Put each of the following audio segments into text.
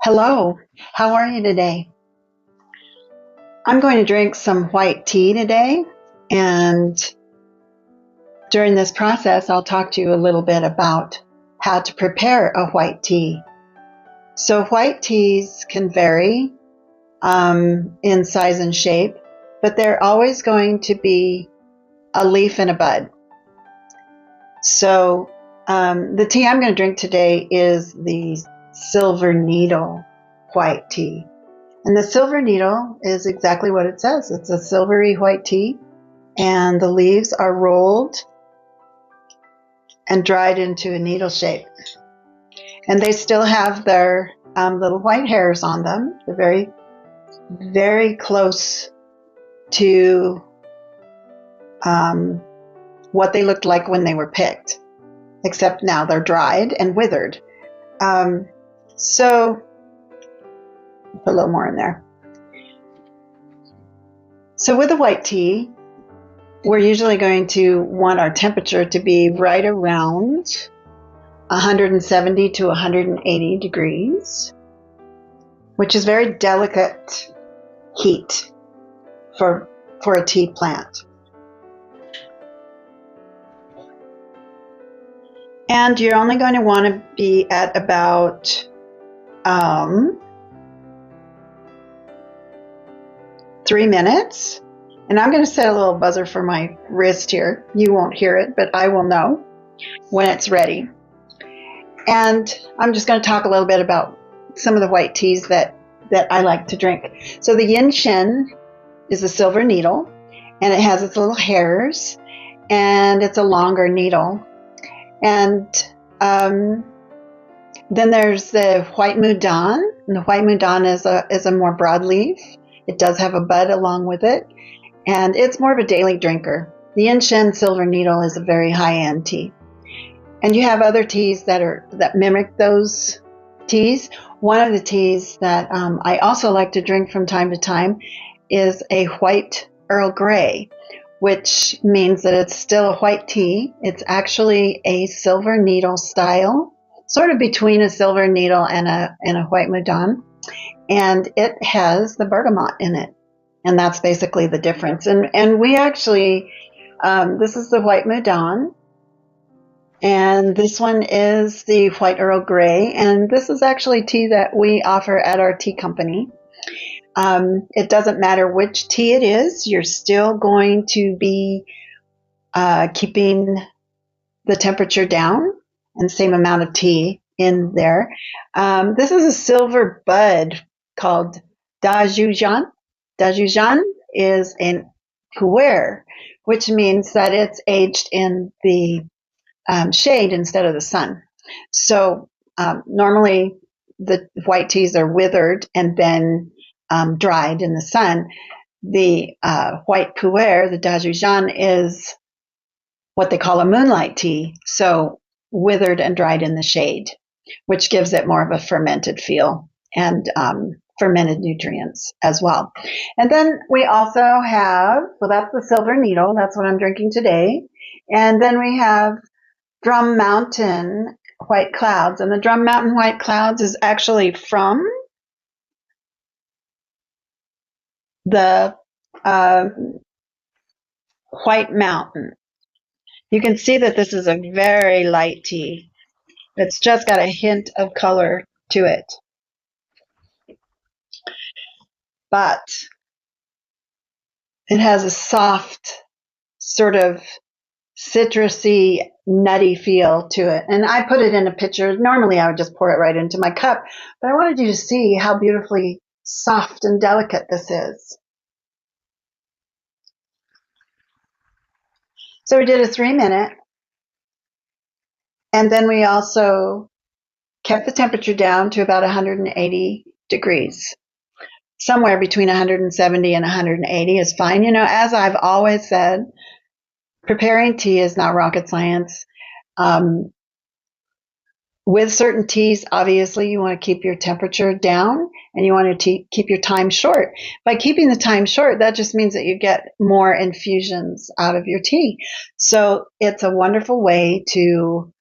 Hello, how are you today? I'm going to drink some white tea today, and during this process, I'll talk to you a little bit about how to prepare a white tea. So, white teas can vary in size and shape, but they're always going to be a leaf and a bud. So, the tea I'm going to drink today is the Silver Needle white tea. And the silver needle is exactly what it says. It's a silvery white tea, and the leaves are rolled and dried into a needle shape. And they still have their little white hairs on them. They're very, very close to what they looked like when they were picked, except now they're dried and withered. So put a little more in there. So with the white tea, we're usually going to want our temperature to be right around 170 to 180 degrees, which is very delicate heat for a tea plant. And you're only going to want to be at about 3 minutes. And I'm going to set a little buzzer for my wrist here. You won't hear it, but I will know when it's ready. And I'm just going to talk a little bit about some of the white teas that I like to drink. So the Yin Shen is a silver needle, and it has its little hairs, and it's a longer needle. And then there's the white mudan, and the white mudan is a more broadleaf. It does have a bud along with it, and it's more of a daily drinker. The Yin Shen Silver Needle is a very high-end tea. And you have other teas that mimic those teas. One of the teas that I also like to drink from time to time is a white Earl Grey, which means that it's still a white tea. It's actually a silver needle style, sort of between a silver needle and a white mudan. And it has the bergamot in it. And that's basically the difference. And we actually, this is the white mudan, and this one is the white Earl Grey. And this is actually tea that we offer at our tea company. It doesn't matter which tea it is, you're still going to be keeping the temperature down and same amount of tea in there. This is a silver bud called Dajujan. Dajujan is a pu'er, which means that it's aged in the shade instead of the sun. So normally the white teas are withered and then dried in the sun. The white pu'er, the Dajujan, is what they call a moonlight tea, so withered and dried in the shade, which gives it more of a fermented feel and fermented nutrients as well. And then we also have, well, that's the silver needle. That's what I'm drinking today. And then we have Drum Mountain White Clouds. And the Drum Mountain White Clouds is actually from the White Mountain. You can see that this is a very light tea. It's just got a hint of color to it. But it has a soft, sort of citrusy, nutty feel to it. And I put it in a pitcher. Normally I would just pour it right into my cup, but I wanted you to see how beautifully soft and delicate this is. So we did a 3-minute, and then we also kept the temperature down to about 180 degrees. Somewhere between 170 and 180 is fine. You know, as I've always said, preparing tea is not rocket science. With certain teas, obviously, you want to keep your temperature down and you want to keep your time short. By keeping the time short, that just means that you get more infusions out of your tea. So it's a wonderful way to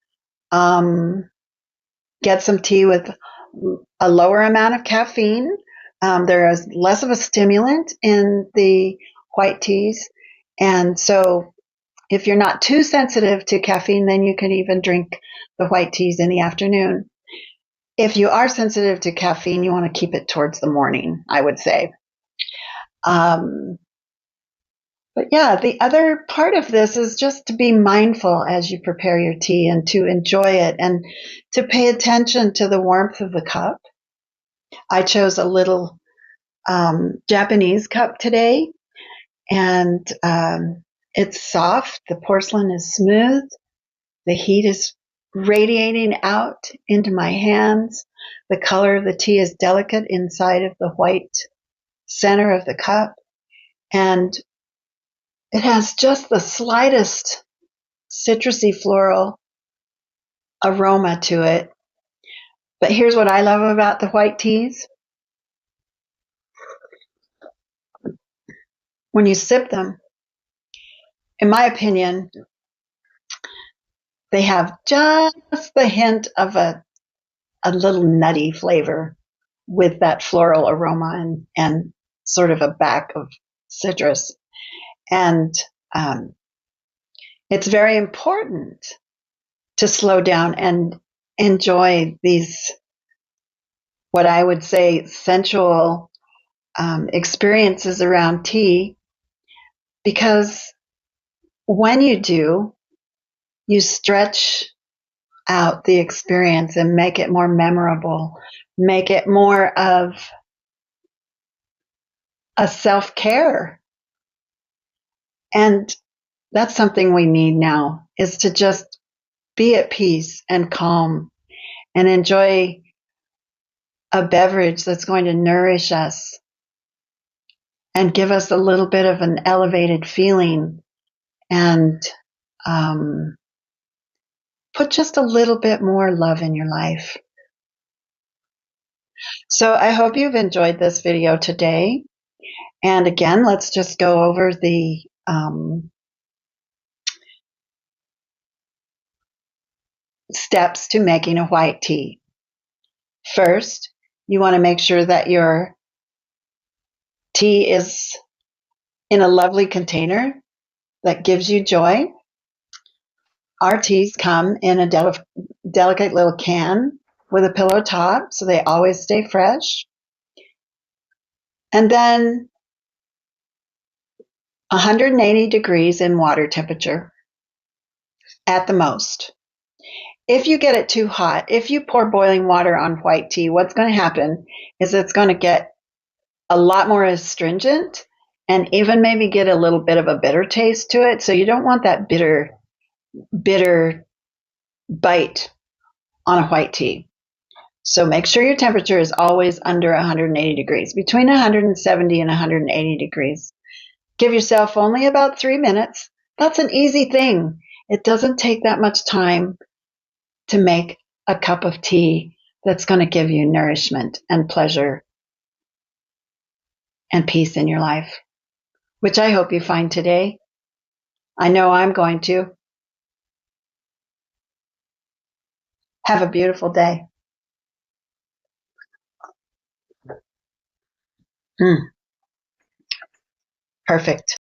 get some tea with a lower amount of caffeine. There is less of a stimulant in the white teas. And so if you're not too sensitive to caffeine, then you can even drink the white teas in the afternoon. If you are sensitive to caffeine, you want to keep it towards the morning, I would say. Um, but yeah, the other part of this is just to be mindful as you prepare your tea and to enjoy it and to pay attention to the warmth of the cup. I chose a little Japanese cup today, and it's soft. The porcelain is smooth. The heat is radiating out into my hands. The color of the tea is delicate inside of the white center of the cup. And it has just the slightest citrusy floral aroma to it. But here's what I love about the white teas. When you sip them, in my opinion, they have just the hint of a little nutty flavor with that floral aroma and sort of a back of citrus. And it's very important to slow down and enjoy these, what I would say, sensual experiences around tea, because when you do, you stretch out the experience and make it more memorable, make it more of a self-care. And that's something we need now, is to just be at peace and calm and enjoy a beverage that's going to nourish us and give us a little bit of an elevated feeling and put just a little bit more love in your life. So I hope you've enjoyed this video today. And again, let's just go over the steps to making a white tea. First, you want to make sure that your tea is in a lovely container that gives you joy. Our teas come in a delicate little can with a pillow top, so they always stay fresh. And then 180 degrees in water temperature at the most. If you get it too hot, if you pour boiling water on white tea, what's going to happen is it's going to get a lot more astringent and even maybe get a little bit of a bitter taste to it. So you don't want that bitter bite on a white tea. So make sure your temperature is always under 180 degrees, between 170 and 180 degrees. Give yourself only about 3 minutes. That's an easy thing. It doesn't take that much time to make a cup of tea that's going to give you nourishment and pleasure and peace in your life, which I hope you find today. I know I'm going to. Have a beautiful day. Perfect.